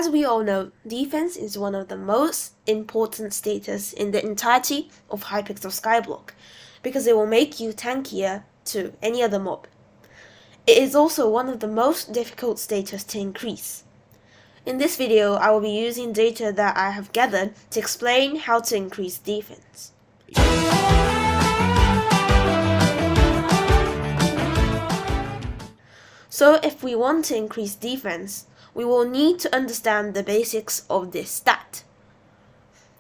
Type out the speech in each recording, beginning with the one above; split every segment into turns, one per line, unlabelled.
As we all know, defense is one of the most important status in the entirety of Hypixel Skyblock, because it will make you tankier to any other mob. It is also one of the most difficult status to increase. In this video, I will be using data that I have gathered to explain how to increase defense. So if we want to increase defense, we will need to understand the basics of this stat.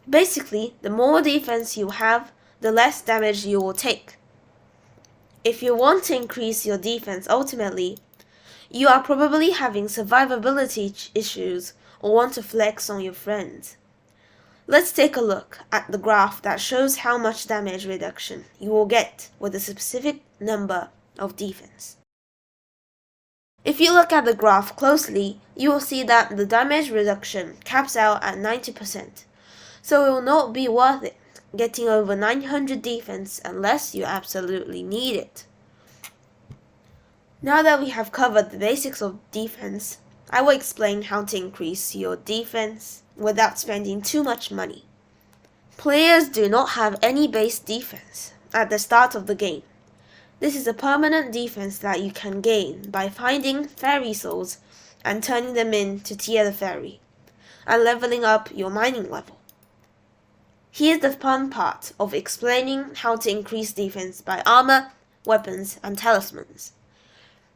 Basically, the more defense you have, the less damage you will take. If you want to increase your defense ultimately, you are probably having survivability issues or want to flex on your friends. Let's take a look at the graph that shows how much damage reduction you will get with a specific number of defense. If you look at the graph closely, you will see that the damage reduction caps out at 90%, so it will not be worth it getting over 900 defense unless you absolutely need it. Now that we have covered the basics of defense, I will explain how to increase your defense without spending too much money. Players do not have any base defense at the start of the game. This is a permanent defense that you can gain by finding fairy souls and turning them into tier the fairy, and leveling up your mining level. Here's the fun part of explaining how to increase defense by armor, weapons, and talismans.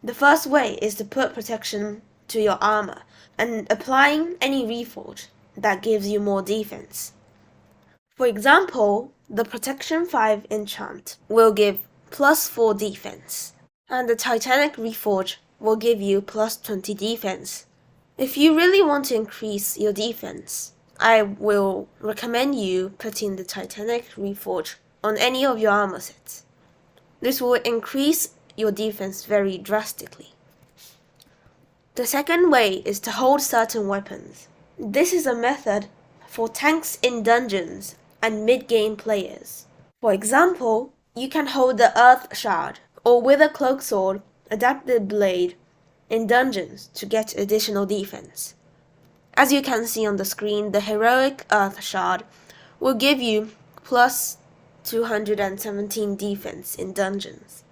The first way is to put protection to your armor and applying any reforge that gives you more defense. For example, the Protection 5 enchant will give +4 defense, and the Titanic Reforge will give you +20 defense. If you really want to increase your defense, I will recommend you putting the Titanic Reforge on any of your armor sets. This will increase your defense very drastically. The second way is to hold certain weapons. This is a method for tanks in dungeons and mid-game players. For example, you can hold the Earth Shard or Wither Cloak Sword, Adapted Blade in dungeons to get additional defense. As you can see on the screen, the Heroic Earth Shard will give you plus 217 defense in dungeons.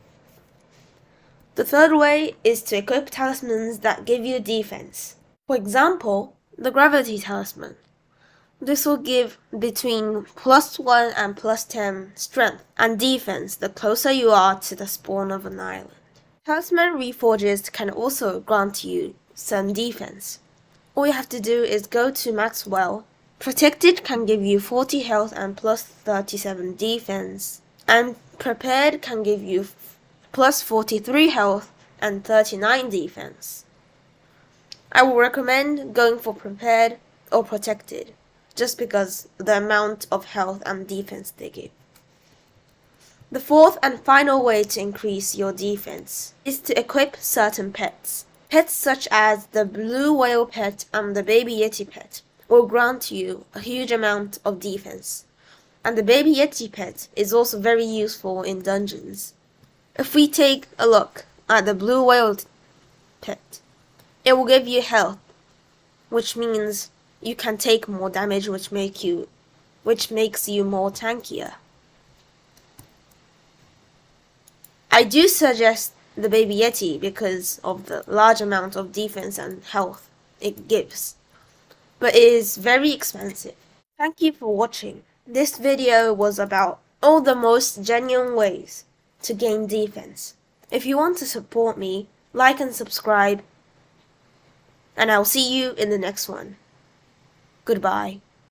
The third way is to equip talismans that give you defense. For example, the Gravity Talisman. This will give between +1 and +10 strength and defense the closer you are to the spawn of an island. Talisman reforges can also grant you some defense. All you have to do is go to Maxwell. Protected can give you 40 health and +37 defense, and Prepared can give you +43 health and 39 defense. I will recommend going for Prepared or Protected, just because the amount of health and defense they give. The fourth and final way to increase your defense is to equip certain pets. Pets such as the Blue Whale pet and the Baby Yeti pet will grant you a huge amount of defense, and the Baby Yeti pet is also very useful in dungeons. If we take a look at the Blue Whale pet, it will give you health, which means you can take more damage, which makes you more tankier. I do suggest the Baby Yeti because of the large amount of defense and health it gives, but it is very expensive. Thank you for watching. This video was about all the most genuine ways to gain defense. If you want to support me, like and subscribe, and I'll see you in the next one. Goodbye.